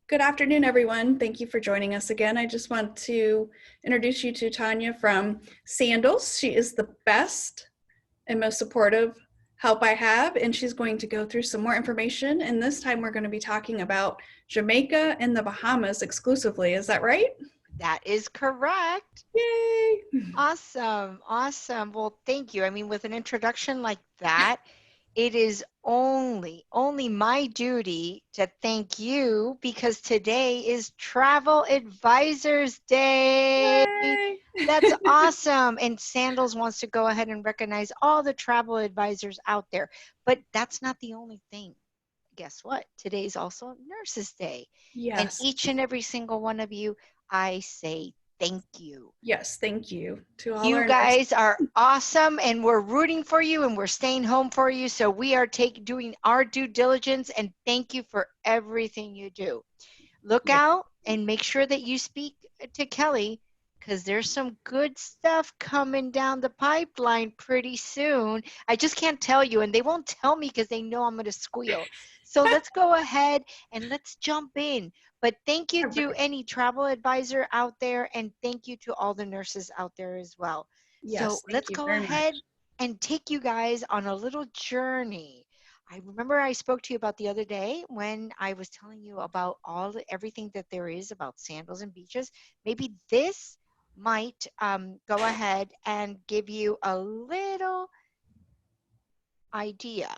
Good afternoon, everyone. Thank you for joining us again. I just want to introduce you to Tanya from Sandals. She is the best and most supportive help I have, and she's going to go through some more information. And this time we're going to be talking about Jamaica and the Bahamas exclusively. Is that right? That is correct. Yay! Awesome. Awesome. Well, thank you. I mean, with an introduction like that, it is only my duty to thank you because today is Travel Advisors Day. Yay! That's awesome. And Sandals wants to go ahead and recognize all the travel advisors out there. But that's not the only thing. Guess what? Today's also Nurses Day. And Yes. each and every single one of you, I say thank you. Yes, thank you to all You our nurses. guys are awesome, and we're rooting for you, and we're staying home for you. So we are doing our due diligence, and thank you for everything you do. Look Yeah. out and make sure that you speak to Kelly, because there's some good stuff coming down the pipeline pretty soon. I just can't tell you, and they won't tell me because they know I'm going to squeal. So let's go ahead and let's jump in. But thank you to any travel advisor out there, and thank you to all the nurses out there as well. So Yes, thank let's you go very ahead much. and take you guys on a little journey. I remember I spoke to you about the other day when I was telling you about everything that there is about sandals and beaches. Maybe this might go ahead and give you a little idea.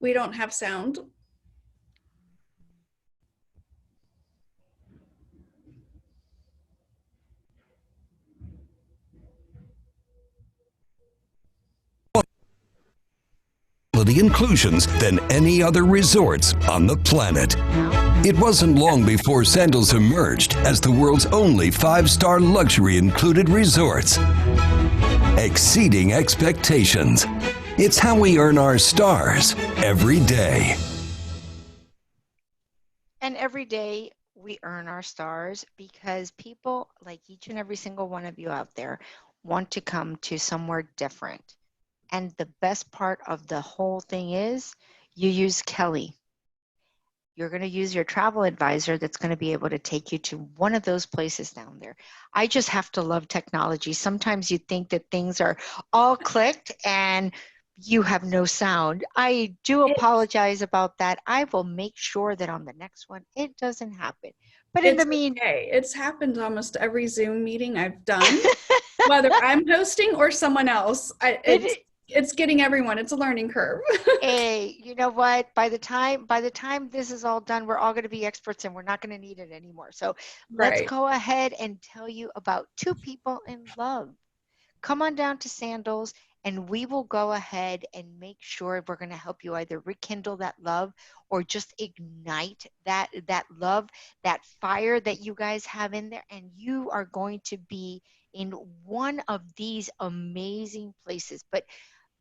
We don't have sound. Inclusions than any other resorts on the planet. It wasn't long before Sandals emerged as the world's only 5-star luxury included resorts, exceeding expectations. It's how we earn our stars every day. And every day we earn our stars because people like each and every single one of you out there want to come to somewhere different. And the best part of the whole thing is you use Kelly. You're going to use your travel advisor that's going to be able to take you to one of those places down there. I just have to love technology. Sometimes you think that things are all clicked and you have no sound. I do apologize about that. I will make sure that on the next one, it doesn't happen. But in It's the mean, okay. It's happened almost every Zoom meeting I've done, whether I'm hosting or someone else. It's getting everyone. It's a learning curve. hey, you know what? By the time this is all done, we're all going to be experts and we're not going to need it anymore. So let's Right. go ahead and tell you about two people in love. Come on down to Sandals and we will go ahead and make sure we're going to help you either rekindle that love or just ignite that love, that fire that you guys have in there, and you are going to be in one of these amazing places. But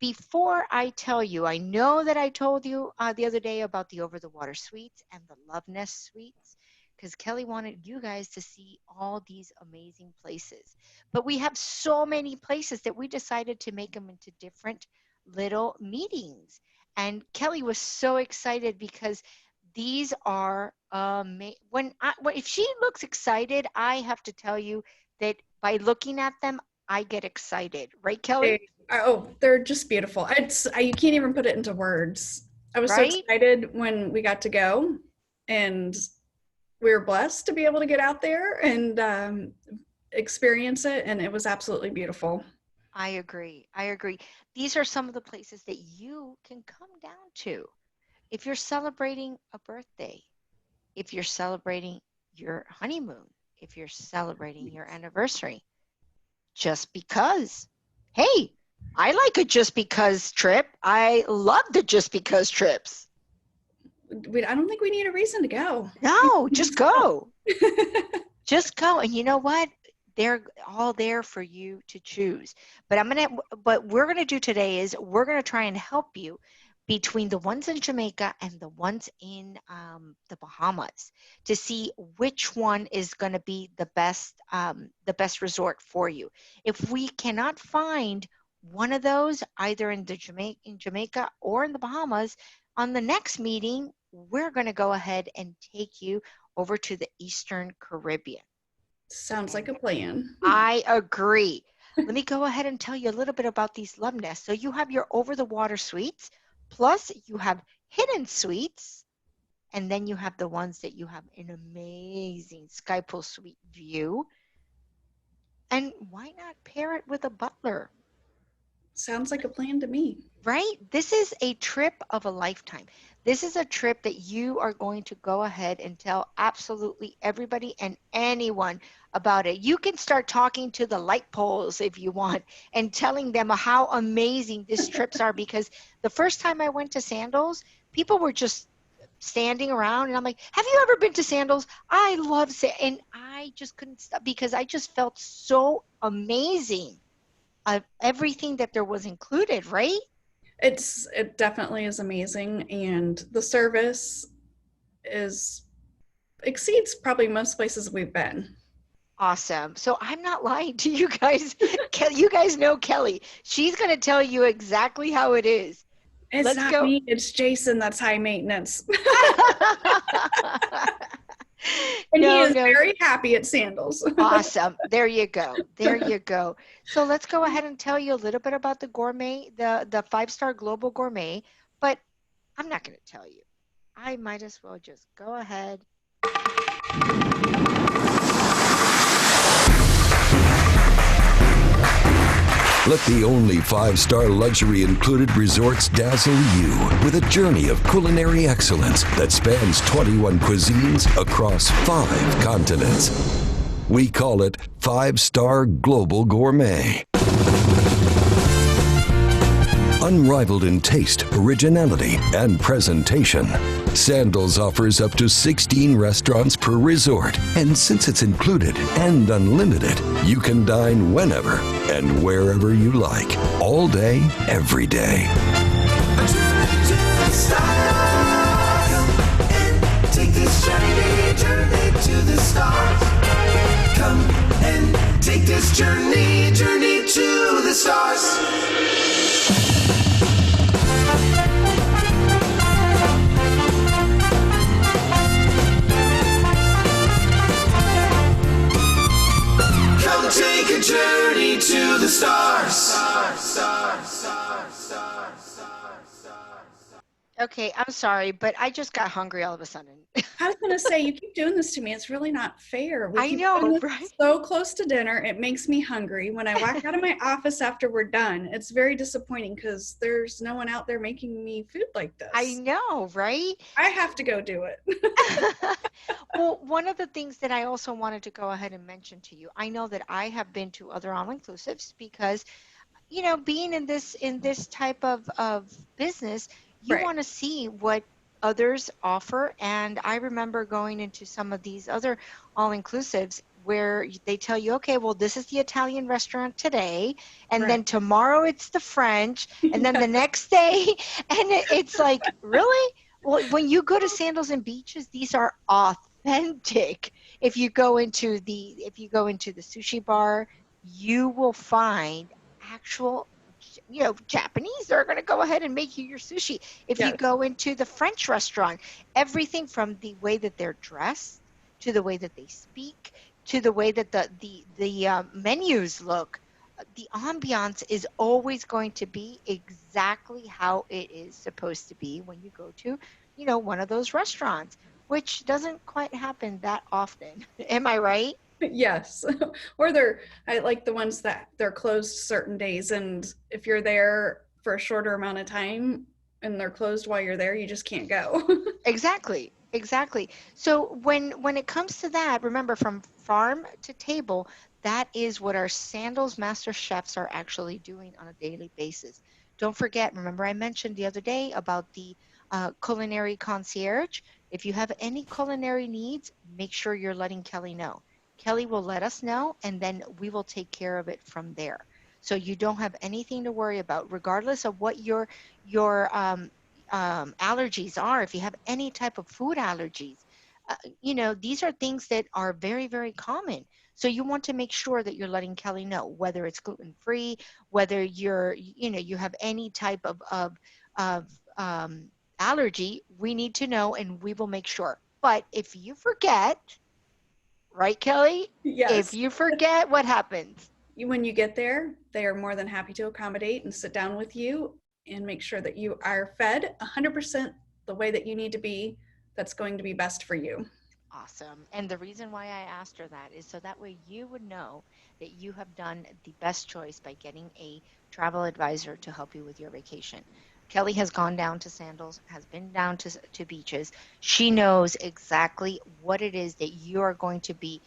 before I tell you, I know that I told you the other day about the over the water suites and the Love Nest suites because Kelly wanted you guys to see all these amazing places. But we have so many places that we decided to make them into different little meetings. And Kelly was so excited because these are if she looks excited, I have to tell you that by looking at them, I get excited, right, Kelly? They're just beautiful. You can't even put it into words. I was so Right? excited when we got to go, and we were blessed to be able to get out there and experience it, and it was absolutely beautiful. I agree. I agree. These are some of the places that you can come down to if you're celebrating a birthday, if you're celebrating your honeymoon, if you're celebrating your anniversary. Just because. Hey, I like a just because trip. I love the just because trips. I don't think we need a reason to go. No, just go. Just go. And you know what? they're all there for you to choose. But what we're gonna do today is we're gonna try and help you between the ones in Jamaica and the ones in the Bahamas to see which one is going to be the best resort for you. If we cannot find one of those, either in Jamaica or in the Bahamas, on the next meeting, we're going to go ahead and take you over to the Eastern Caribbean. Sounds like a plan. I agree. Let me go ahead and tell you a little bit about these love nests. So you have your over-the-water suites, plus you have hidden suites, and then you have the ones that you have an amazing sky pool suite view. And why not pair it with a butler? Sounds like a plan to me. Right? This is a trip of a lifetime. This is a trip that you are going to go ahead and tell absolutely everybody and anyone about it. You can start talking to the light poles if you want and telling them how amazing these trips are, because the first time I went to Sandals, people were just standing around and I'm like, have you ever been to Sandals? I love and I just couldn't stop because I just felt so amazing of everything that there was included, right? It definitely is amazing, and the service exceeds probably most places we've been. Awesome. So I'm not lying to you guys. You guys know Kelly. She's going to tell you exactly how it is. It's not me, it's Jason that's high maintenance. And he is very happy at Sandals. Awesome. There you go. There you go. So let's go ahead and tell you a little bit about the gourmet, the 5-star global gourmet, but I'm not going to tell you. I might as well just go ahead. Let the only 5-star luxury included resorts dazzle you with a journey of culinary excellence that spans 21 cuisines across 5 continents. We call it 5-Star Global Gourmet. Unrivaled in taste, originality, and presentation, Sandals offers up to 16 restaurants per resort. And since it's included and unlimited, you can dine whenever and wherever you like, all day, every day. Take this journey to the stars. Come and take this journey to the stars. Come take a journey to the stars. Okay, I'm sorry, but I just got hungry all of a sudden. I was going to say, you keep doing this to me. It's really not fair. I know, right? So close to dinner, it makes me hungry. When I walk out of my office after we're done, it's very disappointing because there's no one out there making me food like this. I know, right? I have to go do it. Well, one of the things that I also wanted to go ahead and mention to you, I know that I have been to other all-inclusives because, you know, being in this type of business, you Right. want to see what others offer. And I remember going into some of these other all-inclusives where they tell you, okay, well, this is the Italian restaurant today, and then Right. tomorrow it's the French, and then the next day, and it's like, really? Well, when you go to Sandals and Beaches, these are authentic. If you go into the sushi bar, you will find actual, you know, Japanese are going to go ahead and make you your sushi. If you go into the French restaurant, everything from the way that they're dressed to the way that they speak to the way that the menus look, the ambiance is always going to be exactly how it is supposed to be when you go to, you know, one of those restaurants, which doesn't quite happen that often. Am I right? Yes. Or I like the ones that they're closed certain days, and if you're there for a shorter amount of time and they're closed while you're there, you just can't go. Exactly. So when it comes to that, remember, from farm to table, that is what our Sandals master chefs are actually doing on a daily basis. Don't forget, remember I mentioned the other day about the culinary concierge. If you have any culinary needs, make sure you're letting Kelly know. Kelly will let us know, and then we will take care of it from there. So you don't have anything to worry about, regardless of what your allergies are. If you have any type of food allergies, these are things that are very, very common. So you want to make sure that you're letting Kelly know whether it's gluten free, whether you have any type of allergy. We need to know, and we will make sure. But if you forget, right, Kelly? If Yes. you forget, what happens? When you get there, they are more than happy to accommodate and sit down with you and make sure that you are fed 100% the way that you need to be, that's going to be best for you. Awesome. And the reason why I asked her that is so that way you would know that you have done the best choice by getting a travel advisor to help you with your vacation. Kelly has gone down to Sandals, has been down to beaches. She knows exactly what it is that you are going to be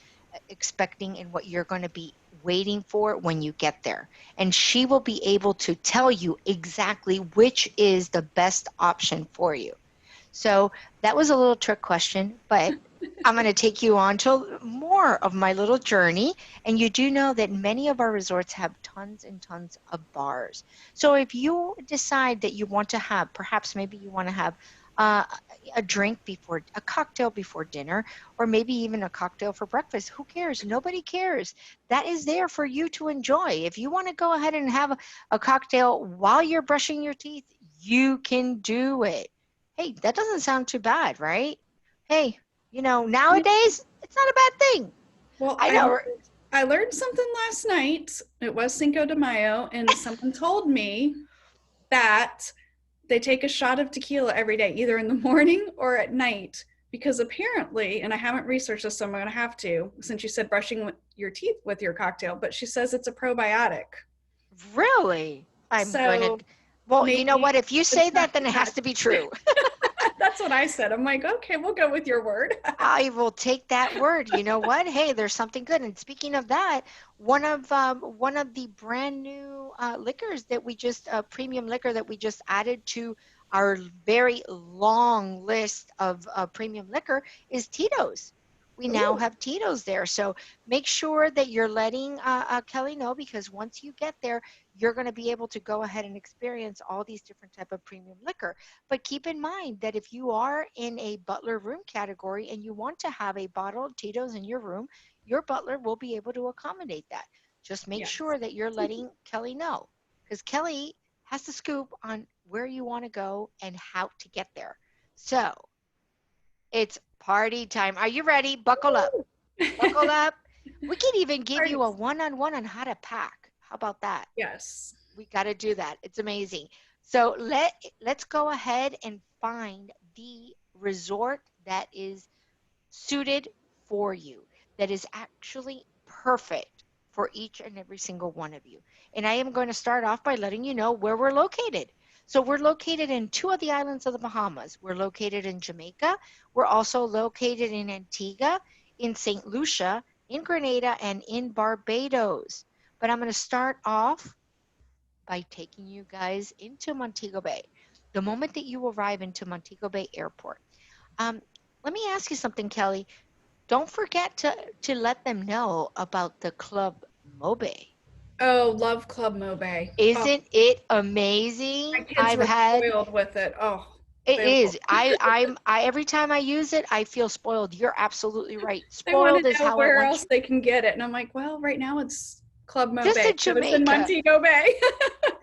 expecting and what you're going to be waiting for when you get there. And she will be able to tell you exactly which is the best option for you. So that was a little trick question, but I'm going to take you on to more of my little journey. And you do know that many of our resorts have tons and tons of bars. So if you decide that you want to have, perhaps maybe you want to have uh, a drink before, a cocktail before dinner, or maybe even a cocktail for breakfast, who cares? Nobody cares. That is there for you to enjoy. If you want to go ahead and have a cocktail while you're brushing your teeth, you can do it. Hey, that doesn't sound too bad, right? Hey, nowadays it's not a bad thing. Well, I know. I learned something last night. It was Cinco de Mayo, and someone told me that they take a shot of tequila every day, either in the morning or at night, because apparently, and I haven't researched this, so I'm going to have to, since you said brushing your teeth with your cocktail, but she says it's a probiotic. Really? I'm going to, So well, you know maybe what? If you say it's not that, then it has bad. to be true. That's what I said. I'm like, okay, we'll go with your word. I will take that word. You know what? Hey, there's something good. And speaking of that, one of the brand new liquors that we just premium liquor that we just added to our very long list of premium liquor is Tito's. We now Ooh, have Tito's there. So make sure that you're letting Kelly know, because once you get there, you're going to be able to go ahead and experience all these different type of premium liquor. But keep in mind that if you are in a butler room category and you want to have a bottle of Tito's in your room, your butler will be able to accommodate that. Just make yes. sure that you're letting Kelly know, because Kelly has the scoop on where you want to go and how to get there. So it's party time. Are you ready? Buckle up. Buckle up. We can even give you a Parties. one-on-one on how to pack. How about that? Yes. We got to do that. It's amazing. So let's go ahead and find the resort that is suited for you, that is actually perfect for each and every single one of you. And I am going to start off by letting you know where we're located. So we're located in two of the islands of the Bahamas. We're located in Jamaica. We're also located in Antigua, in St. Lucia, in Grenada, and in Barbados. But I'm going to start off by taking you guys into Montego Bay. The moment that you arrive into Montego Bay Airport, um, let me ask you something, Kelly. Don't forget to let them know about the Club Mobe. Oh, love Club Mobe. Oh, Isn't it my amazing? kids I've were had spoiled with it. Oh, it they love is. I every time I use it, I feel spoiled. You're absolutely right. they want Spoiled to is know how I where want else you. they can get it. And I'm like, well, right now it's Club Just Mobe. in So it's in Jamaica. Montego Bay.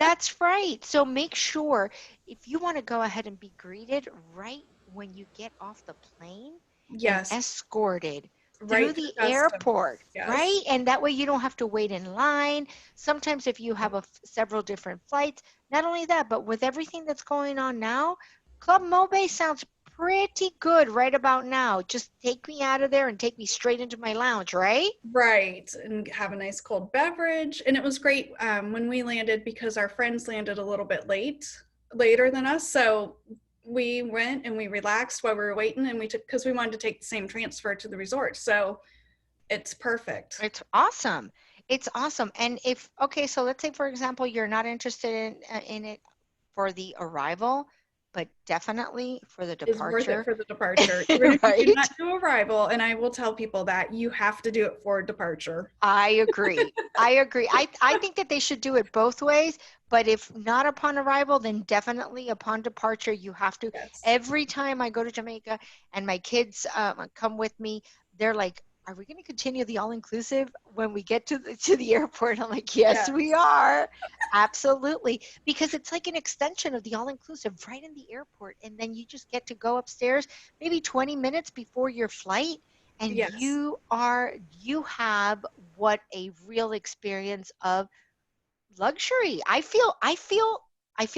That's right. So make sure, if you want to go ahead and be greeted right when you get off the plane and Yes, escorted through right through the airport, customs. Yes. right? And that way you don't have to wait in line. Sometimes if you have several different flights, not only that, but with everything that's going on now, Club Mobe sounds pretty good right about now. Just take me out of there and take me straight into my lounge, right? Right. And have a nice cold beverage. And it was great when we landed because our friends landed a little bit later than us. So we went and we relaxed while we were waiting and we took, because we wanted to take the same transfer to the resort. So it's perfect. It's awesome. It's awesome. And if, okay, so let's say, for example, you're not interested in it for the arrival, but definitely for the Is worth it departure. for the departure. Even if you Right? cannot do arrival, and I will tell people that you have to do it for departure. I agree. I agree. I think that they should do it both ways, but if not upon arrival, then definitely upon departure, you have to. Yes. Every time I go to Jamaica and my kids come with me, they're like, "Are we going to continue the all-inclusive when we get to the airport?" I'm like, "Yes, Yes. we are." Absolutely. Because it's like an extension of the all-inclusive right in the airport. And then you just get to go upstairs maybe 20 minutes before your flight and Yes. you have what a real experience of luxury. I feel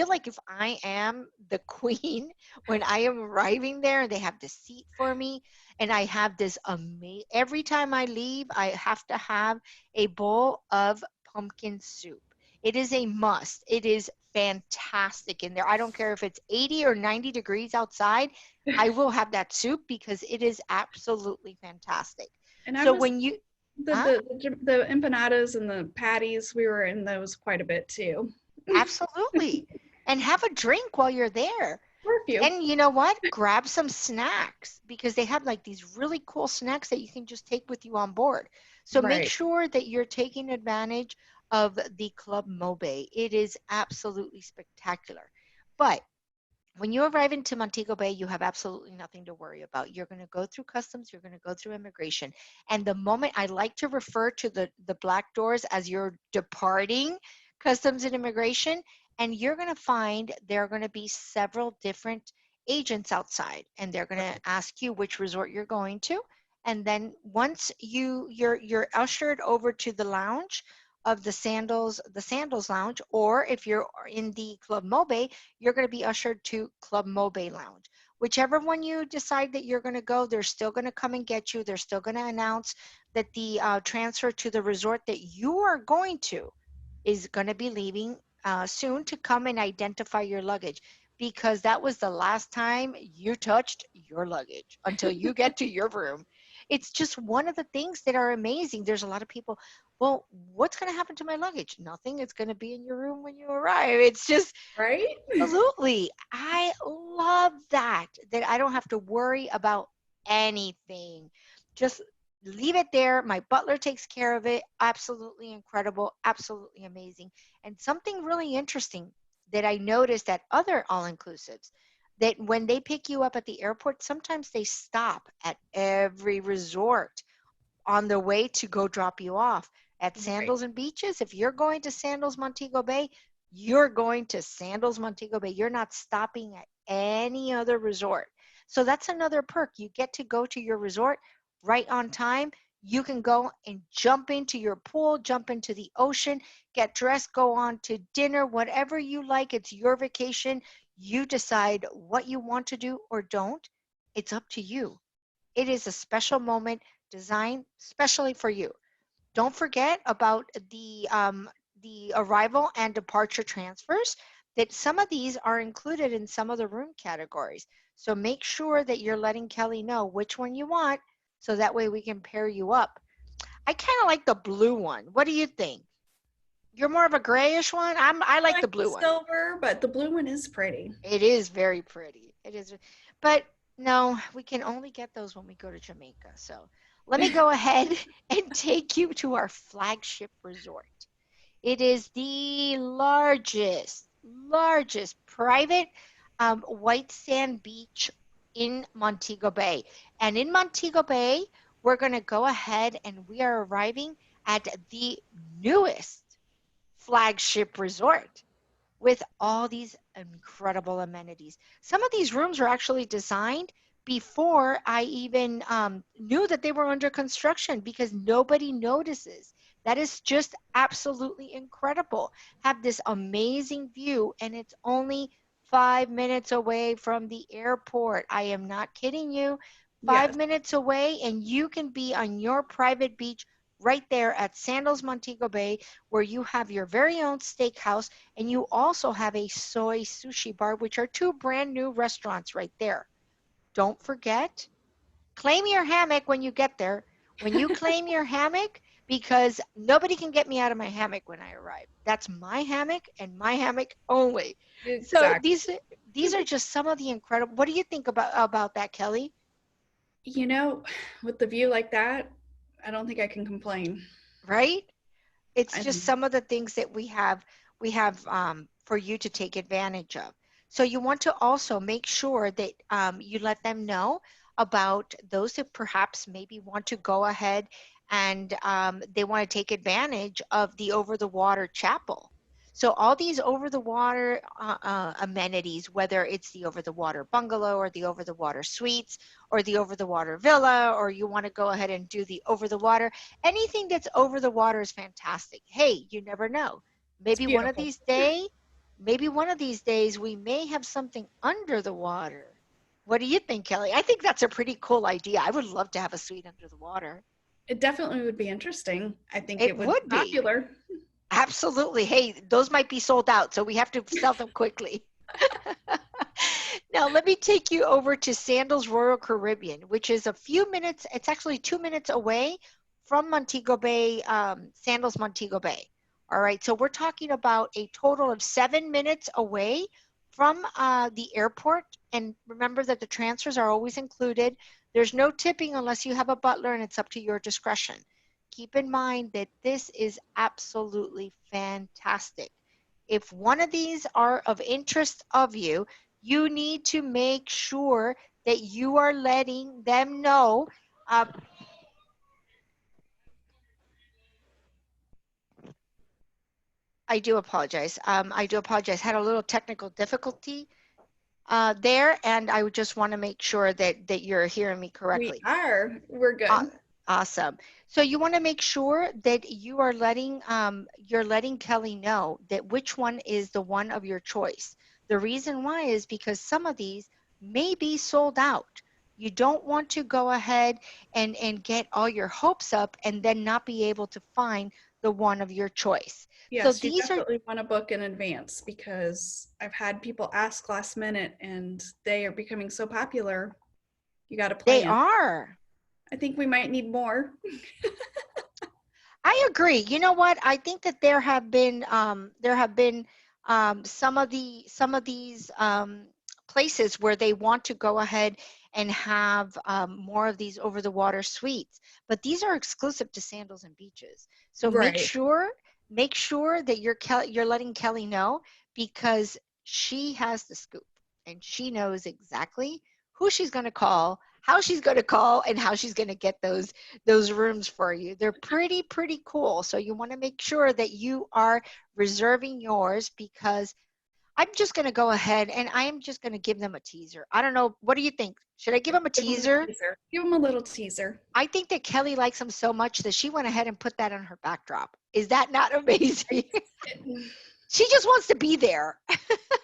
like if I am the queen when I am arriving there and they have the seat for me and I have this amazing every time I leave I have to have a bowl of pumpkin soup. It is a must. It is fantastic in there. I don't care if it's 80 or 90 degrees outside. I will have that soup because it is absolutely fantastic. And I So was when you the huh? the empanadas and the patties, we were in those quite a bit too. Absolutely. And have a drink while you're there. For a few. And you know what? Grab some snacks because they have like these really cool snacks that you can just take with you on board. So make Right. sure that you're taking advantage of the Club Mobe. It is absolutely spectacular. But when you arrive into Montego Bay, you have absolutely nothing to worry about. You're going to go through customs, you're going to go through immigration. And the moment I like to refer to the black doors as you're departing customs and immigration, and you're going to find there are going to be several different agents outside, and they're going to ask you which resort you're going to. And then once you're ushered over to the lounge of the Sandals Lounge, or if you're in the Club Mobe, you're going to be ushered to Club Mobe Lounge. Whichever one you decide that you're going to go, they're still going to come and get you. They're still going to announce that the transfer to the resort that you are going to is going to be leaving soon to come and identify your luggage because that was the last time you touched your luggage until you get to your room. It's just one of the things that are amazing. There's a lot of people, well, what's going to happen to my luggage? Nothing. It's going to be in your room when you arrive. It's just Right? absolutely. I love that I don't have to worry about anything. Just leave it there. My butler takes care of it. Absolutely incredible. Absolutely amazing. And something really interesting that I noticed at other all inclusives that when they pick you up at the airport, sometimes they stop at every resort on their way to go drop you off at Right. Sandals and Beaches. If you're going to Sandals Montego Bay, you're going to Sandals Montego Bay. You're not stopping at any other resort. So that's another perk. You get to go to your resort right on time. You can go and jump into your pool, jump into the ocean, get dressed, go on to dinner, whatever you like. It's your vacation. You decide what you want to do or don't. It's up to you. It is a special moment designed specially for you. Don't forget about the arrival and departure transfers, that some of these are included in some of the room categories. So make sure that you're letting Kelly know which one you want so that way we can pair you up. I kind of like the blue one. What do you think? You're more of a grayish one? I like Like the the blue one. silver, but the blue one is pretty. It is very pretty. It is, but no, we can only get those when we go to Jamaica. So let me go ahead and take you to our flagship resort. It is the largest private white sand beach in Montego Bay. And in Montego Bay, we're going to go ahead and we are arriving at the newest flagship resort with all these incredible amenities. Some of these rooms were actually designed before I even knew that they were under construction because nobody notices. That is just absolutely incredible. Have this amazing view, and it's only 5 minutes away from the airport. I am not kidding you. Five Yes. minutes away, and you can be on your private beach right there at Sandals Montego Bay, where you have your very own steakhouse and you also have a soy sushi bar, which are two brand new restaurants right there. Don't forget, claim your hammock when you get there. When you claim your hammock, because nobody can get me out of my hammock when I arrive. That's my hammock and my hammock only. So Exactly. these these are just some of the incredible. What do you think about that, Kelly? You know, with the view like that, I don't think I can complain. Right? It's I just mean, some of the things that we have for you to take advantage of. So you want to also make sure that you let them know about those that perhaps maybe want to go ahead and they want to take advantage of the over the water chapel. So all these over the water amenities, whether it's the over the water bungalow or the over the water suites or the over the water villa, or you want to go ahead and do the over the water, anything that's over the water is fantastic. Hey, you never know. it's Maybe one of beautiful. these days, maybe one of these days we may have something under the water. What do you think, Kelly? I think that's a pretty cool idea. I would love to have a suite under the water. It definitely would be interesting. I think It it would be would be. popular. Absolutely. Hey, those might be sold out, so we have to sell them quickly. Now, let me take you over to Sandals Royal Caribbean, which is a few minutes, it's actually 2 minutes away from Montego Bay, Sandals Montego Bay. All right, so we're talking about a total of 7 minutes away from the airport. And remember that the transfers are always included. There's no tipping unless you have a butler, and it's up to your discretion. Keep in mind that this is absolutely fantastic. If one of these are of interest of you, you need to make sure that you are letting them know. I do apologize. I do apologize. Had a little technical difficulty there, and I would just want to make sure that you're hearing me We correctly. are. We're Uh, good. Awesome. So you want to make sure that you are you're letting Kelly know that which one is the one of your choice. The reason why is because some of these may be sold out. You don't want to go ahead and get all your hopes up and then not be able to find the one of your choice. So Yes, you these are, definitely want to book in advance because I've had people ask last minute and they are becoming so popular. You got to they plan. are. I think we might need more. I agree. You know what? I think that there have been some of these places where they want to go ahead and have more of these over the water suites, but these are exclusive to Sandals and Beaches. So Right. make sure that you're letting Kelly know, because she has the scoop and she knows exactly who she's going to call, how she's going to call, and how she's going to get those rooms for you. They're pretty cool. So you want to make sure that you are reserving yours, because I'm just going to go ahead and I am just going to give them a teaser. I don't know. What do you think? Should I give them a Give them a teaser? teaser. Give them a little teaser. I think that Kelly likes them so much that she went ahead and put that on her backdrop. Is that not amazing? She just wants to be there.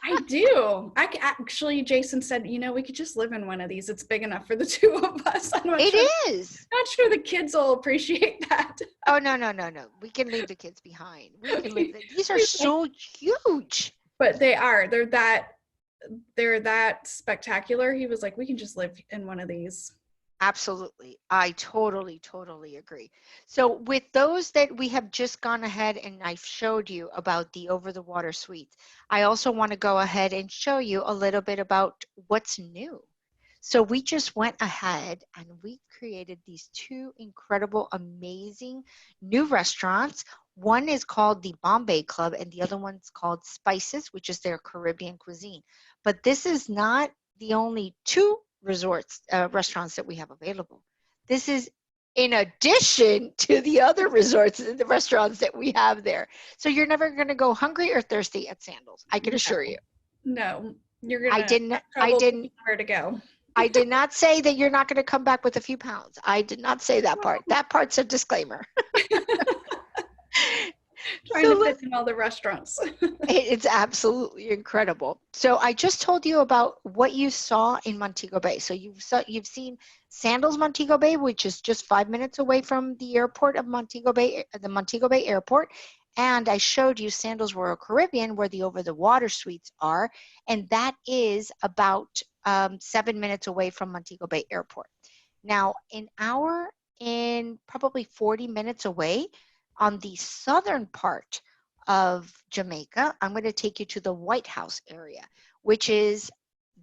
I do. Actually, Jason said, we could just live in one of these. It's big enough for the two of us. I'm not It sure. is. Not sure the kids will appreciate that. Oh, no, no, no, no. We can leave the kids behind. We can leave. These are He's like, so huge. but they are. They're that spectacular. He was like, we can just live in one of these. Absolutely. I totally agree. So with those that we have just gone ahead and I've showed you about the over the water suites, I also want to go ahead and show you a little bit about what's new. So we just went ahead and we created these two incredible, amazing new restaurants. One is called the Bombay Club and the other one's called Spices, which is their Caribbean cuisine. But this is not the only two restaurants that we have available. This is in addition to the other resorts and the restaurants that we have there. So you're never going to go hungry or thirsty at Sandals. I can assure you. No, you're gonna I have didn't. I trouble didn't. picking where to go. I did not say that you're not going to come back with a few pounds. I did not say that part. That part's a disclaimer. Trying So to fit in all the restaurants. it's absolutely incredible. So I just told you about what you saw in Montego Bay. So you've seen Sandals Montego Bay, which is just 5 minutes away from the airport of Montego Bay, the Montego Bay Airport. And I showed you Sandals Royal Caribbean, where the over the water suites are, and that is about 7 minutes away from Montego Bay Airport. Now, in probably 40 minutes away, on the southern part of Jamaica, I'm going to take you to the White House area. which is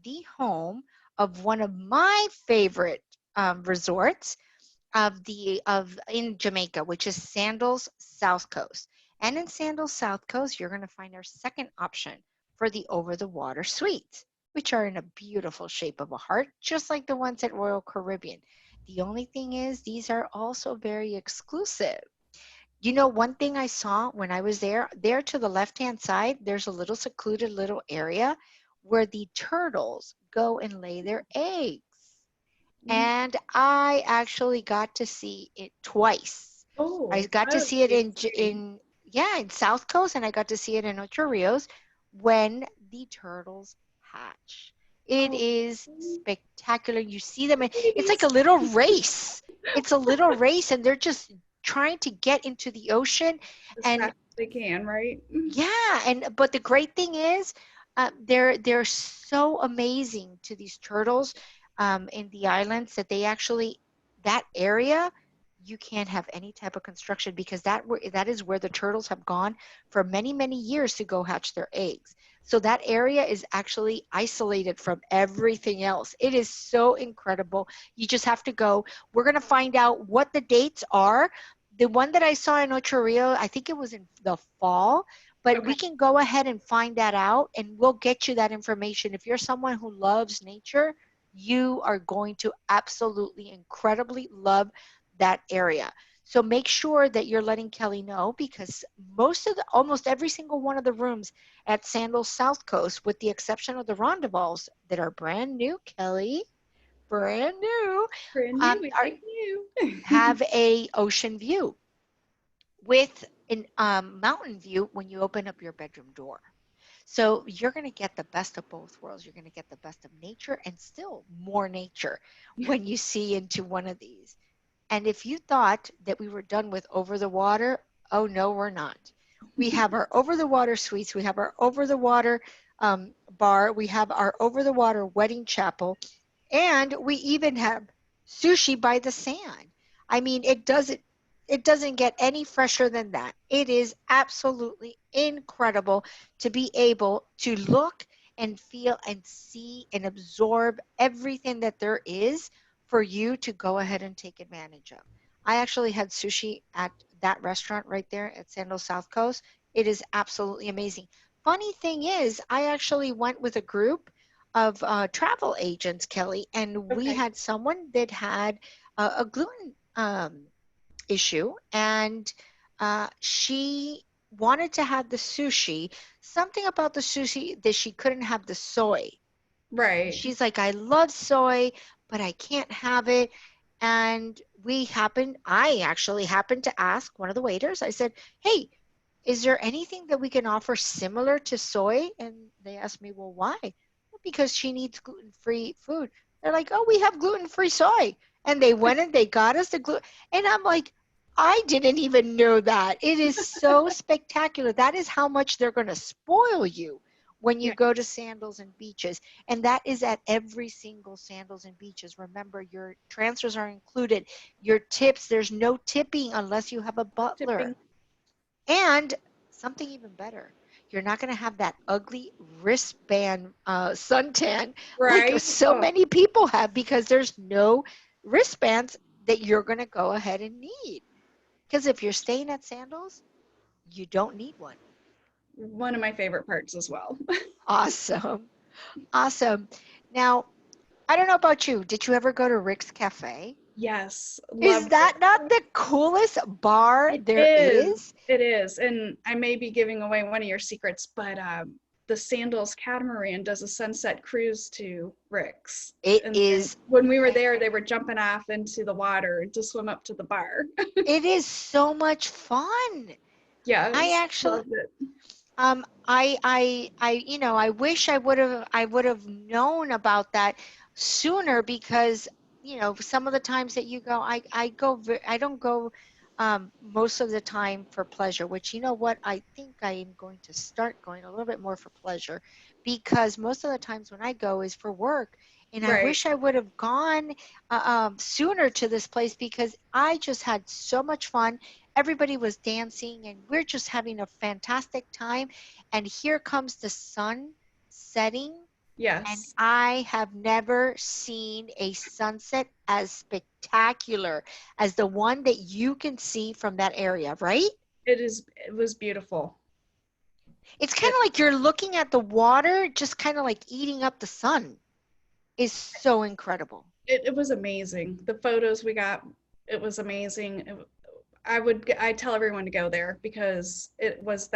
the home of one of my favorite resorts in Jamaica, which is Sandals South Coast. And in Sandals South Coast, you're going to find our second option for the over-the-water suites, which are in a beautiful shape of a heart, just like the ones at Royal Caribbean. The only thing is, these are also very exclusive. You know, one thing I saw when I was there to the left-hand side, there's a little secluded little area where the turtles go and lay their eggs. And I actually got to see it twice. I Oh, got that to would see it be exciting. in South Coast, and I got to see it in Ocho Rios when the turtles hatch. It Oh, is spectacular. You see them, and it's like a babies. little race. It's a little race, and they're just trying to get into the ocean. As And fast as they can, right? yeah, and but the great thing is, they're so amazing to these turtles in the islands that they actually that area you can't have any type of construction because that is where the turtles have gone for many years to go hatch their eggs. So that area is actually isolated from everything else. It is so incredible. You just have to go. We're gonna find out what the dates are. The one that I saw in Ocho Rio, I think it was in the fall, but Okay. we can go ahead and find that out and we'll get you that information. If you're someone who loves nature, you are going to absolutely incredibly love that area. So make sure that you're letting Kelly know because almost every single one of the rooms at Sandals South Coast, with the exception of the Rondevals that are brand new, Kelly, brand new, Brand new, we are like new. have a ocean view with a mountain view when you open up your bedroom door. So you're going to get the best of both worlds. You're going to get the best of nature and still more nature when you see into one of these. And if you thought that we were done with over the water, oh no, we're not. We have our over the water suites. We have our over the water bar. We have our over the water wedding chapel. And we even have sushi by the sand. I mean, it doesn't get any fresher than that. It is absolutely incredible to be able to look and feel and see and absorb everything that there is for you to go ahead and take advantage of. I actually had sushi at that restaurant right there at Sandals South Coast. It is absolutely amazing. Funny thing is, I actually went with a group of travel agents, Kelly, and we Okay. had someone that had a gluten issue, and she wanted to have the sushi. Something about the sushi that she couldn't have the soy. And Right. she's like, I love soy, but I can't have it. And I actually happened to ask one of the waiters. I said, hey, is there anything that we can offer similar to soy? And they asked me, well, why? "Well, because she needs gluten-free food." They're like, oh, we have gluten-free soy. And they went and they got us the gluten. And I'm like, I didn't even know that. It is so spectacular. That is how much they're going to spoil you when you Yeah. go to Sandals and Beaches. And that is at every single Sandals and Beaches. Remember, your transfers are included. Your tips, there's no tipping unless you have a butler. Tipping. And something even better, you're not going to have that ugly wristband suntan like Right. so Oh, many people have because there's no wristbands that you're going to go ahead and need. Because if you're staying at Sandals, you don't need one. one of my favorite parts as well. Awesome. Awesome. Now, I don't know about you. Did you ever go to Rick's Cafe? Yes, Is loved that it. not the coolest bar It there is. is? It is. And I may be giving away one of your secrets, but the Sandals catamaran does a sunset cruise to Rick's. It And is when we were there, they were jumping off into the water to swim up to the bar. it is so much fun. I Yes, actually loved it. I wish I would have known about that sooner because, some of the times that you go, I don't go most of the time for pleasure, which you know what, I think I am going to start going a little bit more for pleasure because most of the times when I go is for work. And I Right. wish I would have gone sooner to this place because I just had so much fun. Everybody was dancing and we're just having a fantastic time. And here comes the sun setting And Yes. I have never seen a sunset as spectacular as the one that you can see from that area, right? It was beautiful. It's kind It, of like you're looking at the water, just kind of like eating up the sun. Is so incredible. it was amazing. The photos we got, it was amazing. I tell everyone to go there because it was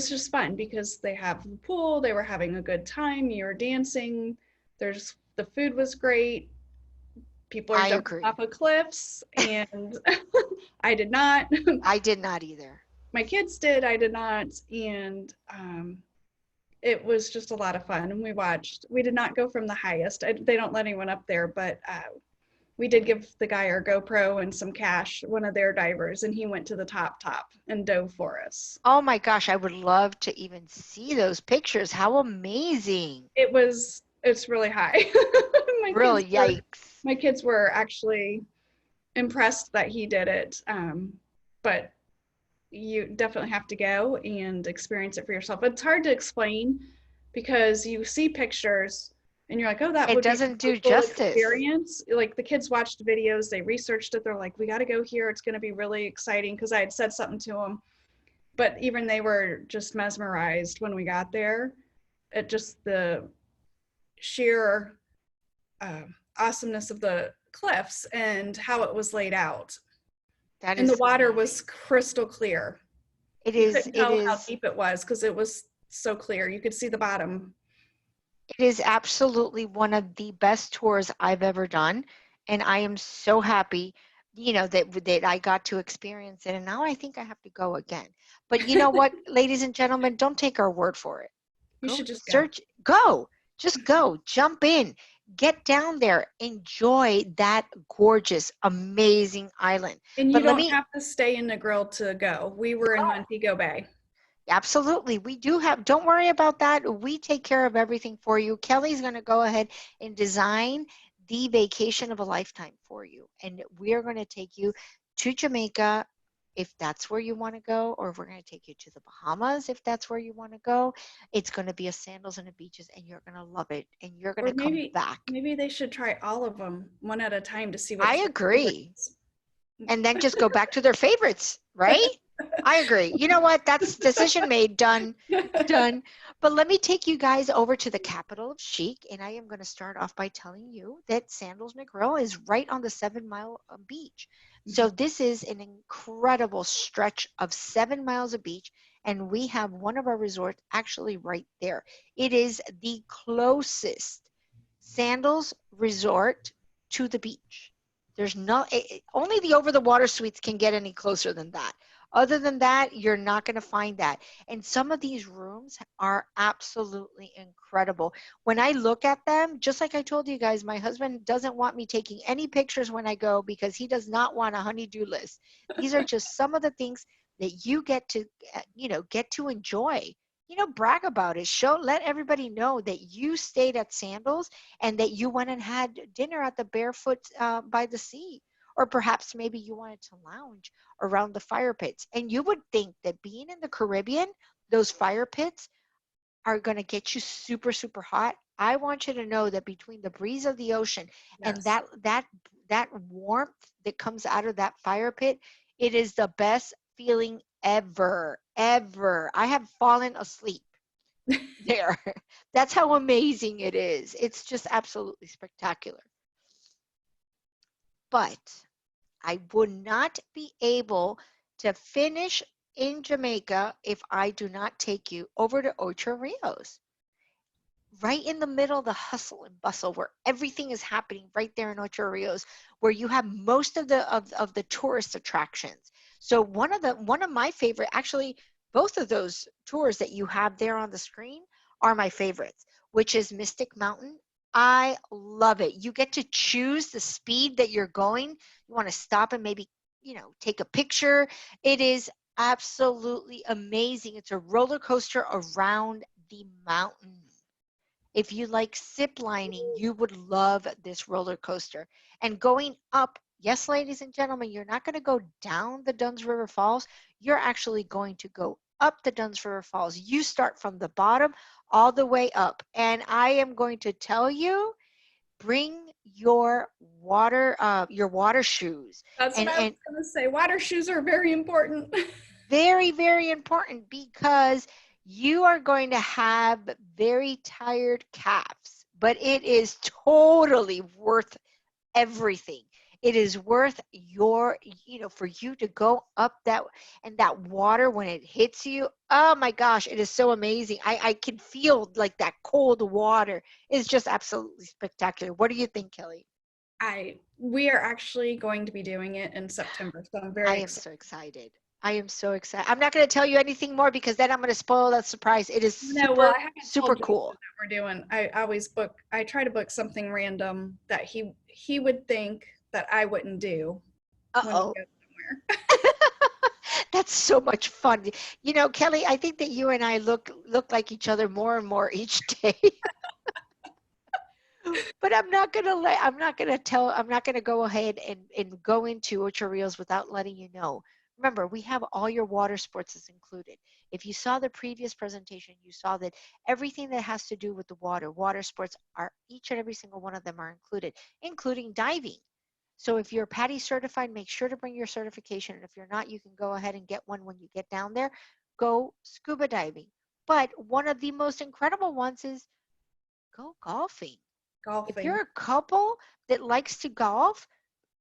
just fun because they have the pool, they were having a good time, you were dancing, the food was great, people are I jumping off agree. of cliffs, and I did not. I did not either. My kids did, I did not, and it was just a lot of fun. And we did not go from the highest. They don't let anyone up there, but we did give the guy our GoPro and some cash, one of their divers, and he went to the top and dove for us. Oh my gosh, I would love to even see those pictures. How amazing. It's really high. my kids Really, were yikes. my kids were actually impressed that he did it. But you definitely have to go and experience it for yourself. It's hard to explain because you see pictures and you're like, oh, that It would be a doesn't really do cool justice. experience. Like the kids watched videos, they researched it. They're like, we got to go here. It's going to be really exciting because I had said something to them. But even they were just mesmerized when we got there at just the sheer uh, awesomeness of the cliffs and how it was laid out. That And the is water was amazing. crystal clear. You couldn't It tell how is deep it was because it was so clear. You could see the bottom. It is absolutely one of the best tours I've ever done, and I am so happy, that I got to experience it, and now I think I have to go again. But you know what, ladies and gentlemen, don't take our word for it. You should just go. Go, just go, jump in, get down there, enjoy that gorgeous, amazing island. And you But let don't me have to stay in the grill to go. We were in Montego Bay. Absolutely. We do have, don't worry about that. We take care of everything for you. Kelly's going to go ahead and design the vacation of a lifetime for you. And we are going to take you to Jamaica if that's where you want to go, or we're going to take you to the Bahamas if that's where you want to go. It's going to be a sandals and a beaches, and you're going to love it, and you're going Or to come back. maybe they should try all of them one at a time to see I what's their favorite. agree. And then just go back to their favorites, right? I agree. You know what? That's decision made, done. Done. But let me take you guys over to the capital of chic, and I am going to start off by telling you that Sandals McGrill is right on the 7 Mile beach. So this is an incredible stretch of 7 miles of beach, and we have one of our resorts actually right there. It is the closest Sandals resort to the beach. There's only the over the water suites can get any closer than that. Other than that, you're not going to find that. And some of these rooms are absolutely incredible. When I look at them, just like I told you guys, my husband doesn't want me taking any pictures when I go because he does not want a honey-do list. These are just some of the things that you get to, get to enjoy. Brag about it. Let everybody know that you stayed at Sandals and that you went and had dinner at the Barefoot by the Sea. Or perhaps maybe you wanted to lounge around the fire pits. And you would think that being in the Caribbean, those fire pits are going to get you super, super hot. I want you to know that between the breeze of the ocean and Yes. that warmth that comes out of that fire pit, it is the best feeling ever, ever. I have fallen asleep there. That's how amazing it is. It's just absolutely spectacular. But I would not be able to finish in Jamaica if I do not take you over to Ocho Rios, right in the middle of the hustle and bustle where everything is happening right there in Ocho Rios, where you have most of the tourist attractions. So one of my favorite, actually both of those tours that you have there on the screen are my favorites, which is Mystic Mountain. I love it. You get to choose the speed that you're going. You want to stop and maybe, take a picture. It is absolutely amazing. It's a roller coaster around the mountain. If you like zip lining, you would love this roller coaster. And going up, yes, ladies and gentlemen, you're not going to go down the Dunn's River Falls. You're actually going to go up the Dunn's River Falls. You start from the bottom all the way up. And I am going to tell you, bring your water shoes. That's what I was And going to say. Water shoes are very important. very, very important, because you are going to have very tired calves, but it is totally worth everything. It is worth for you to go up that, and that water when it hits you. Oh my gosh, it is so amazing. I can feel like that cold water is just absolutely spectacular. What do you think, Kelly? We are actually going to be doing it in September, so I'm I very am excited. so excited. I am so excited. I'm not going to tell you anything more because then I'm going to spoil that surprise. It is No, well, I haven't super told Jason cool. that we're doing. I try to book something random that he would think that I wouldn't do when we Uh-oh. go somewhere. That's so much fun. Kelly, I think that you and I look like each other more and more each day. But I'm not gonna go ahead and go into Ocho Rios without letting you know. Remember, we have all your water sports is included. If you saw the previous presentation, you saw that everything that has to do with the water sports are, each and every single one of them are included, including diving. So if you're PADI certified, make sure to bring your certification. And if you're not, you can go ahead and get one when you get down there. Go scuba diving. But one of the most incredible ones is go golfing. If Golfing. you're a couple that likes to golf,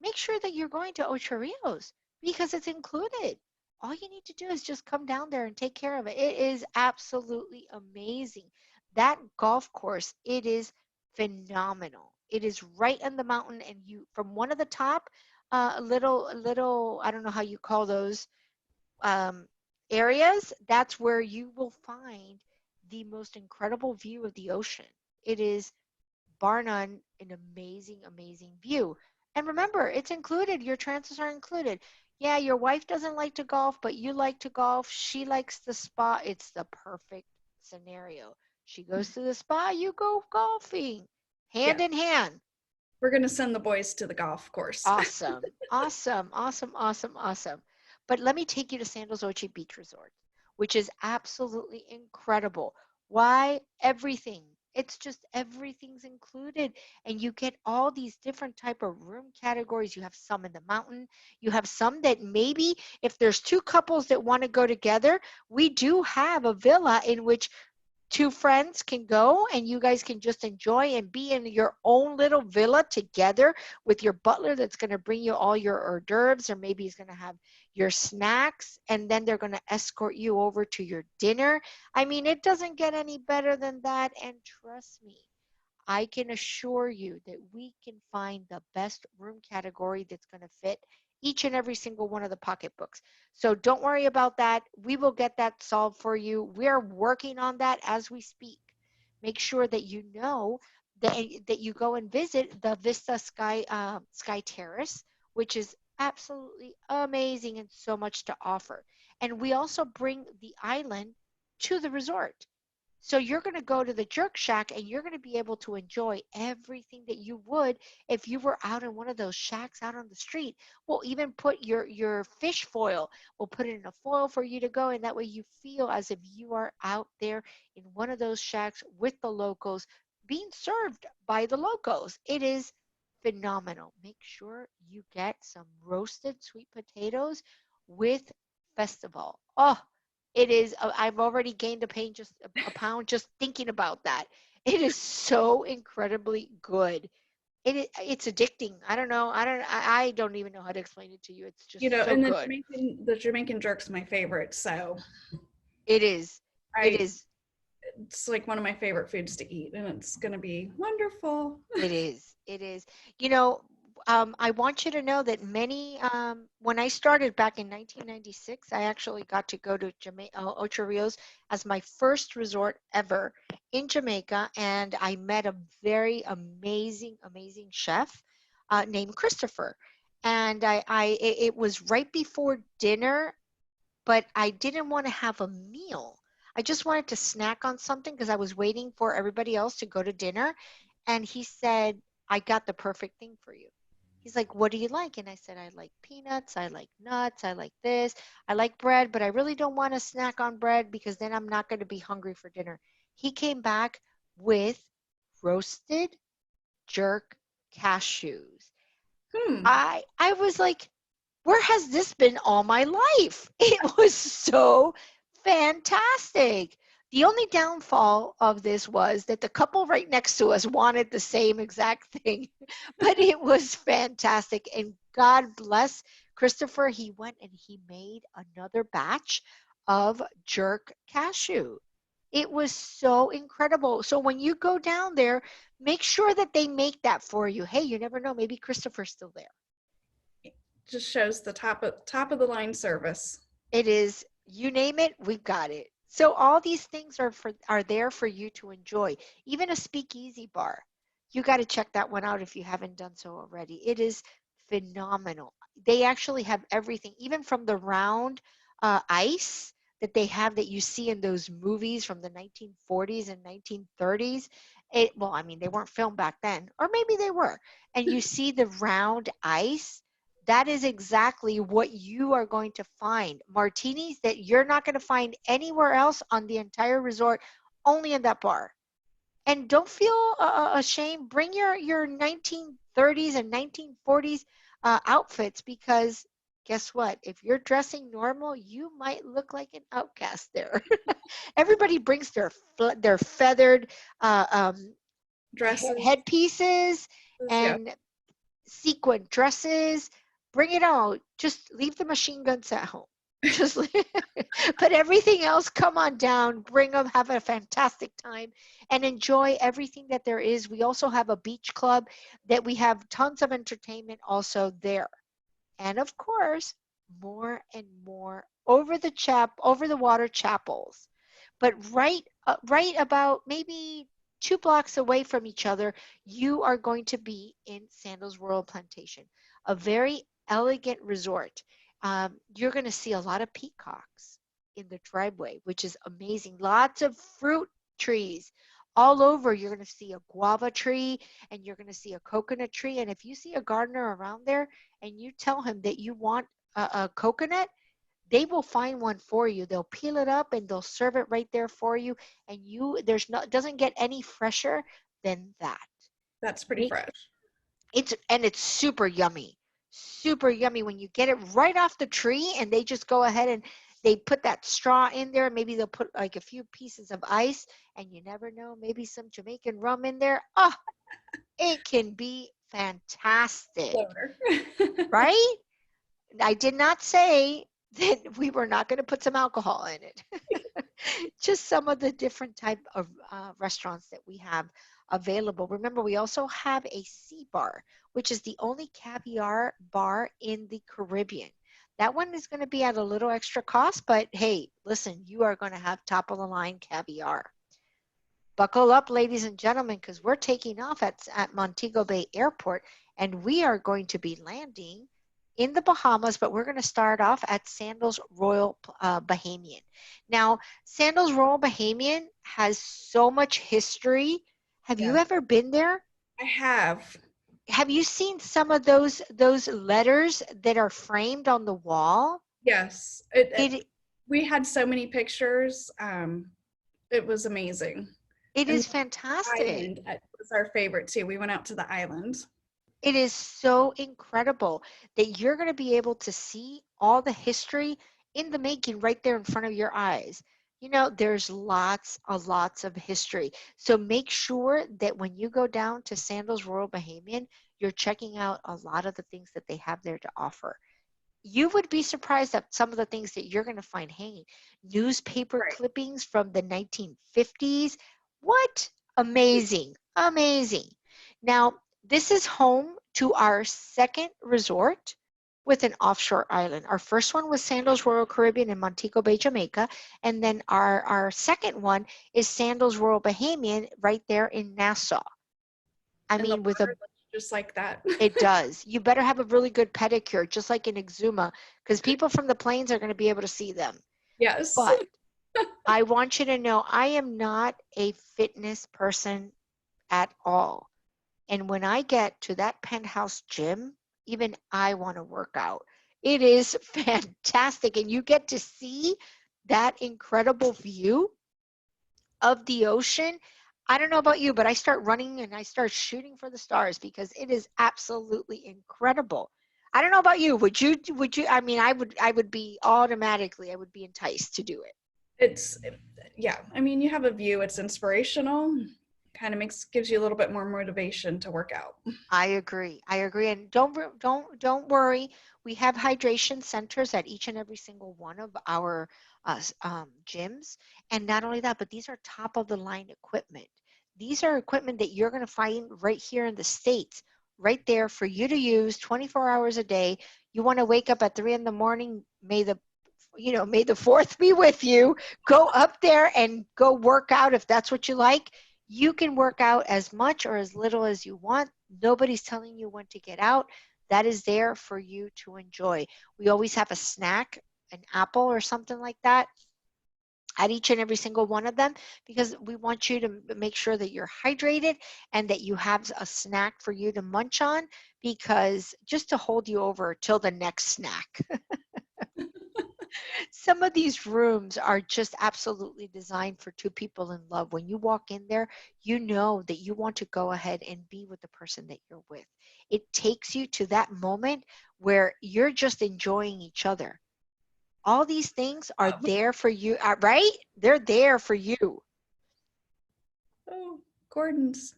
make sure that you're going to Ocho Rios because it's included. All you need to do is just come down there and take care of it. It is absolutely amazing. That golf course, it is phenomenal. It is right on the mountain, and you from one of the top, little I don't know how you call those um, areas. That's where you will find the most incredible view of the ocean. It is bar none, an amazing, amazing view. And remember, it's included. Your transfers are included. Yeah, your wife doesn't like to golf, but you like to golf. She likes the spa. It's the perfect scenario. She goes to the spa, you go golfing, hand Yeah, in hand. we're going to send the boys to the golf course. Awesome, awesome, awesome, awesome, awesome. But let me take you to Sandals Ochi Beach Resort, which is absolutely incredible. Why? Everything. It's just everything's included, and you get all these different type of room categories. You have some in the mountain. You have some that maybe if there's two couples that want to go together, we do have a villa in which two friends can go and you guys can just enjoy and be in your own little villa together with your butler that's going to bring you all your hors d'oeuvres, or maybe he's going to have your snacks, and then they're going to escort you over to your dinner. I mean, it doesn't get any better than that. And trust me, I can assure you that we can find the best room category that's going to fit each and every single one of the pocketbooks. So don't worry about that. We will get that solved for you. We're working on that as we speak. Make sure that you know that you go and visit the Vista Sky Terrace, which is absolutely amazing and so much to offer. And we also bring the island to the resort. So you're going to go to the Jerk Shack and you're going to be able to enjoy everything that you would if you were out in one of those shacks out on the street. We'll even put your fish foil. We'll put it in a foil for you to go, and that way you feel as if you are out there in one of those shacks with the locals being served by the locals. It is phenomenal. Make sure you get some roasted sweet potatoes with festival. Oh, it is. I've already gained a pound just thinking about that. It is so incredibly good. It's addicting. I don't know. I don't even know how to explain it to you. It's just so And good. The Jamaican jerk's my favorite, so It is. It I is. it's like one of my favorite foods to eat, and it's going to be wonderful. It is. It is. I want you to know that when I started back in 1996, I actually got to go to Ocho Rios as my first resort ever in Jamaica, and I met a very amazing, amazing chef named Christopher. And it was right before dinner, but I didn't want to have a meal. I just wanted to snack on something because I was waiting for everybody else to go to dinner. And he said, I got the perfect thing for you. He's like, what do you like? And I said, I like peanuts, I like nuts, I like this, I like bread, but I really don't want to snack on bread because then I'm not going to be hungry for dinner. He came back with roasted jerk cashews. Hmm. I was like, where has this been all my life? It was so fantastic. The only downfall of this was that the couple right next to us wanted the same exact thing, but it was fantastic. And God bless Christopher. He went and he made another batch of jerk cashew. It was so incredible. So when you go down there, make sure that they make that for you. Hey, you never know. Maybe Christopher's still there. Just shows the top of the line service. It is, you name it, we've got it. So all these things are there for you to enjoy. Even a speakeasy bar. You got to check that one out if you haven't done so already. It is phenomenal. They actually have everything, even from the round ice that they have that you see in those movies from the 1940s and 1930s. Well, I mean, they weren't filmed back then, or maybe they were. And you see the round ice, that is exactly what you are going to find. Martinis that you're not going to find anywhere else on the entire resort, only in that bar. And don't feel ashamed. Bring your 1930s and 1940s outfits, because guess what? If you're dressing normal, you might look like an outcast there. Everybody brings their feathered Dresses. headpieces Yeah. and sequin dresses. Bring it all. Just leave the machine guns at home. Just but everything else, come on down, bring them, have a fantastic time, and enjoy everything that there is. We also have a beach club that we have tons of entertainment also there. And of course, more and more over the water chapels. But right about maybe 2 blocks away from each other, you are going to be in Sandals Royal Plantation, a very elegant resort. You're going to see a lot of peacocks in the driveway, which is amazing. Lots of fruit trees all over. You're going to see a guava tree and you're going to see a coconut tree. And if you see a gardener around there and you tell him that you want a coconut, they will find one for you. They'll peel it up and they'll serve it right there for you. And doesn't get any fresher than that. That's pretty fresh. It's super yummy. Super yummy when you get it right off the tree and they just go ahead and they put that straw in there. Maybe they'll put like a few pieces of ice, and you never know, maybe some Jamaican rum in there. Oh, it can be fantastic, right? I did not say that we were not going to put some alcohol in it. Just some of the different type of restaurants that we have available. Remember, we also have a sea bar, which is the only caviar bar in the Caribbean. That one is going to be at a little extra cost, but hey, listen, you are going to have top of the line caviar. Buckle up, ladies and gentlemen, because we're taking off at Montego Bay Airport, and we are going to be landing in the Bahamas, but we're going to start off at Sandals Royal Bahamian. Now, Sandals Royal Bahamian has so much history. Have you ever been there? I have. Have you seen some of those letters that are framed on the wall? Yes. We had so many pictures. It was amazing. It And is fantastic. island was our favorite too. We went out to the island. It is so incredible that you're going to be able to see all the history in the making right there in front of your eyes. You know, there's lots of history. So make sure that when you go down to Sandals Royal Bahamian, you're checking out a lot of the things that they have there to offer. You would be surprised at some of the things that you're going to find hanging. Newspaper clippings from the 1950s. What? Amazing. Amazing. Now, this is home to our second resort with an offshore island. Our first one was Sandals Royal Caribbean in Montego Bay, Jamaica. And then our second one is Sandals Royal Bahamian right there in Nassau. I mean, with a just like that. It does. You better have a really good pedicure, just like in Exuma, because people from the plains are going to be able to see them. Yes. But I want you to know I am not a fitness person at all. And when I get to that penthouse gym, even I want to work out. It is fantastic. And you get to see that incredible view of the ocean. I don't know about you, but I start running and I start shooting for the stars because it is absolutely incredible. I don't know about you. Would you, I mean, I would be automatically, I would be enticed to do it. It's, yeah, I mean, you have a view, it's inspirational, kind of gives you a little bit more motivation to work out. I agree. I agree. And don't worry. We have hydration centers at each and every single one of our gyms. And not only that, but these are top of the line equipment. These are equipment that you're going to find right here in the States, right there for you to use 24 hours a day. You want to wake up at 3 in the morning, may the fourth be with you. Go up there and go work out if that's what you like. You can work out as much or as little as you want. Nobody's telling you when to get out. That is there for you to enjoy. We always have a snack, an apple or something like that at each and every single one of them, because we want you to make sure that you're hydrated and that you have a snack for you to munch on, because just to hold you over till the next snack. Some of these rooms are just absolutely designed for two people in love. When you walk in there, you know that you want to go ahead and be with the person that you're with. It takes you to that moment where you're just enjoying each other. All these things are there for you, right? They're there for you. Oh, Gordon's.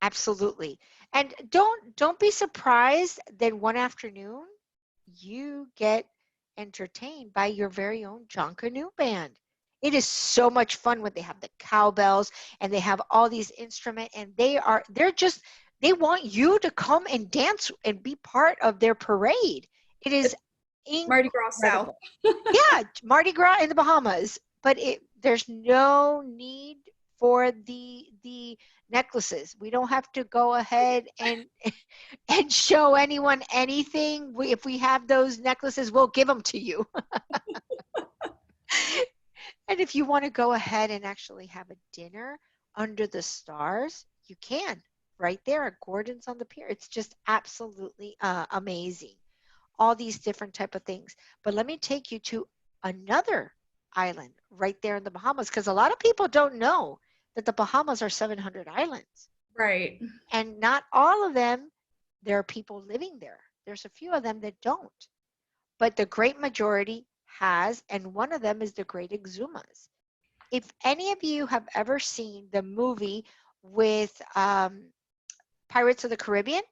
Absolutely. And don't be surprised that one afternoon you get entertained by your very own John Canoe band. It is so much fun when they have the cowbells and they have all these instruments, and they want you to come and dance and be part of their parade. It is Mardi Gras South. incredible. Yeah, Mardi Gras in the Bahamas, but there's no need for the necklaces. We don't have to go ahead and show anyone anything. If we have those necklaces, we'll give them to you. And if you want to go ahead and actually have a dinner under the stars, you can, right there at Gordon's on the Pier. It's just absolutely amazing. All these different type of things. But let me take you to another island right there in the Bahamas, because a lot of people don't know that the Bahamas are 700 islands. Right. And not all of them, there are people living there. There's a few of them that don't. But the great majority has, and one of them is the Great Exumas. If any of you have ever seen the movie with Pirates of the Caribbean,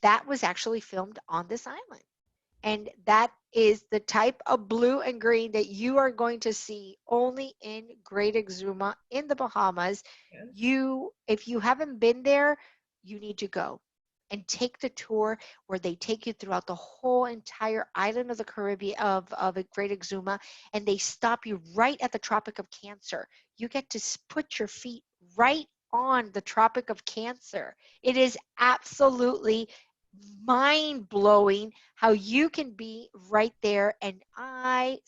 that was actually filmed on this island. And that is the type of blue and green that you are going to see only in Great Exuma in the Bahamas. Yes. If you haven't been there, you need to go and take the tour where they take you throughout the whole entire island of the Caribbean of Great Exuma, and they stop you right at the Tropic of Cancer. You get to put your feet right on the Tropic of Cancer. It is absolutely mind-blowing how you can be right there. And I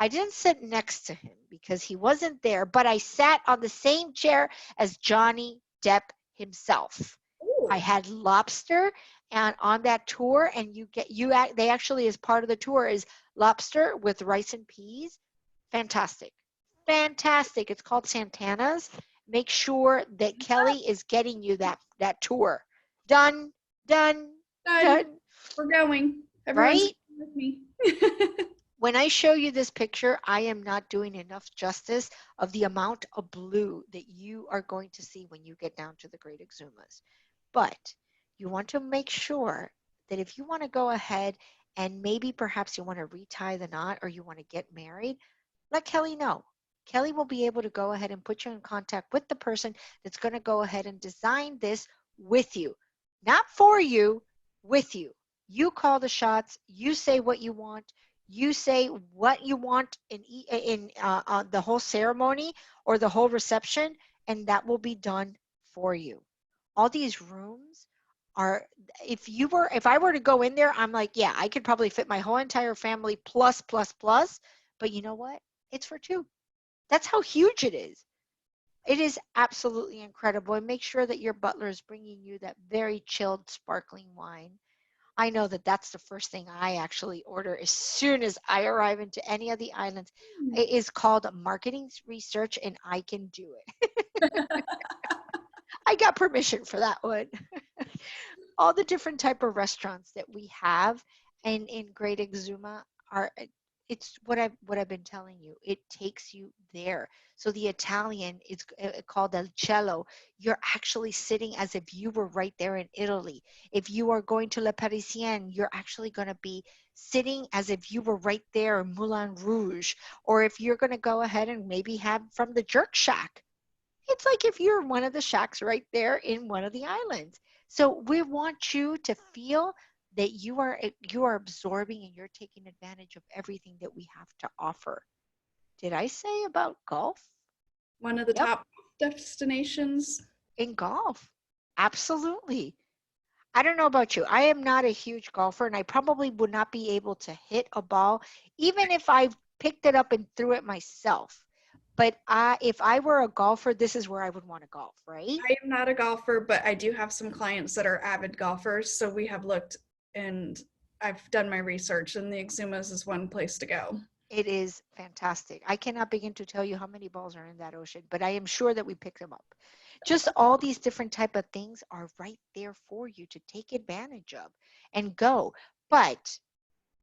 didn't sit next to him because he wasn't there, but I sat on the same chair as Johnny Depp himself. Ooh. I had lobster and on that tour, and they actually, as part of the tour, is lobster with rice and peas. Fantastic. It's called Santana's. Make sure that Kelly is getting you that tour. Done. We're going. Everyone's right? with me. When I show you this picture, I am not doing enough justice of the amount of blue that you are going to see when you get down to the Great Exumas. But you want to make sure that if you want to go ahead and maybe perhaps you want to retie the knot or you want to get married, let Kelly know. Kelly will be able to go ahead and put you in contact with the person that's going to go ahead and design this with you. Not for you, with you. You call the shots. You say what you want. You say what you want in the whole ceremony or the whole reception, and that will be done for you. All these rooms are, if I were to go in there, I'm like, yeah, I could probably fit my whole entire family plus. But you know what? It's for two. That's how huge it is. It is absolutely incredible. And make sure that your butler is bringing you that very chilled, sparkling wine. I know that that's the first thing I actually order as soon as I arrive into any of the islands. It is called marketing research, and I can do it. I got permission for that one. All the different type of restaurants that we have and in Great Exuma are it's what I've been telling you. It takes you there. So the Italian is called El Cello. You're actually sitting as if you were right there in Italy. If you are going to Le Parisien, you're actually going to be sitting as if you were right there in Moulin Rouge. Or if you're going to go ahead and maybe have from the Jerk Shack, it's like if you're in one of the shacks right there in one of the islands. So we want you to feel that you are absorbing and you're taking advantage of everything that we have to offer. Did I say about golf? One of the Yep, top destinations. in golf. Absolutely. I don't know about you. I am not a huge golfer and I probably would not be able to hit a ball even if I picked it up and threw it myself. But if I were a golfer, this is where I would want to golf, right? I am not a golfer, but I do have some clients that are avid golfers. So we have looked and I've done my research, and the Exumas is one place to go. It is fantastic. I cannot begin to tell you how many balls are in that ocean, but I am sure that we pick them up. Just all these different type of things are right there for you to take advantage of and go. But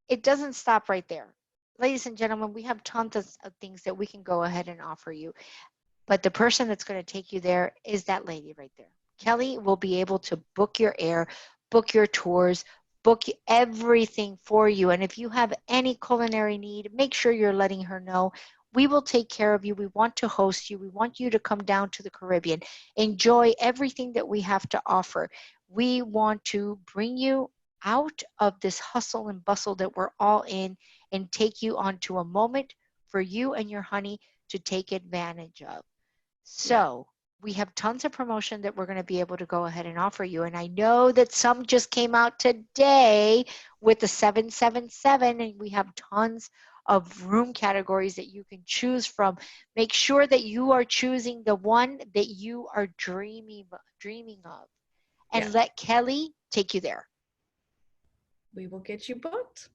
it doesn't stop right there. Ladies and gentlemen, we have tons of things that we can go ahead and offer you. But the person that's going to take you there is that lady right there. Kelly will be able to book your air, book your tours, book everything for you. And if you have any culinary need, make sure you're letting her know. We will take care of you. We want to host you. We want you to come down to the Caribbean, enjoy everything that we have to offer. We want to bring you out of this hustle and bustle that we're all in and take you onto a moment for you and your honey to take advantage of. So we have tons of promotion that we're going to be able to go ahead and offer you. And I know that some just came out today with the 777, and we have tons of room categories that you can choose from. Make sure that you are choosing the one that you are dreaming of. And Yes. let Kelly take you there. We will get you booked.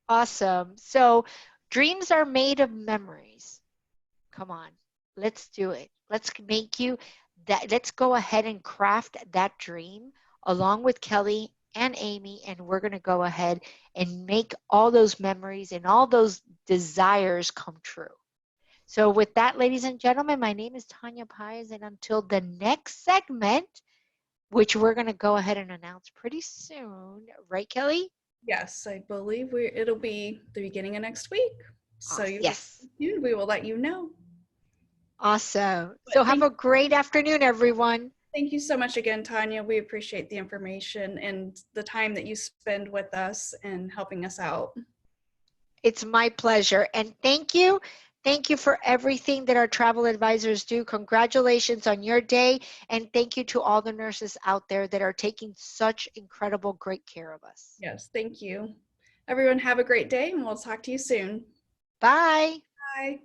Awesome. So dreams are made of memories. Come on, let's do it. Let's make you that. Let's go ahead and craft that dream along with Kelly and Amy, and we're going to go ahead and make all those memories and all those desires come true. So, with that, ladies and gentlemen, my name is Tanya Paez, and until the next segment, which we're going to go ahead and announce pretty soon, right, Kelly? Yes, I believe it'll be the beginning of next week. So Awesome. Yes. we will let you know. Awesome. So have a great afternoon, everyone. Thank you so much again, Tanya. We appreciate the information and the time that you spend with us and helping us out. It's my pleasure. And thank you. Thank you for everything that our travel advisors do. Congratulations on your day. And thank you to all the nurses out there that are taking such incredible, great care of us. Yes, thank you. Everyone have a great day, and we'll talk to you soon. Bye. Bye.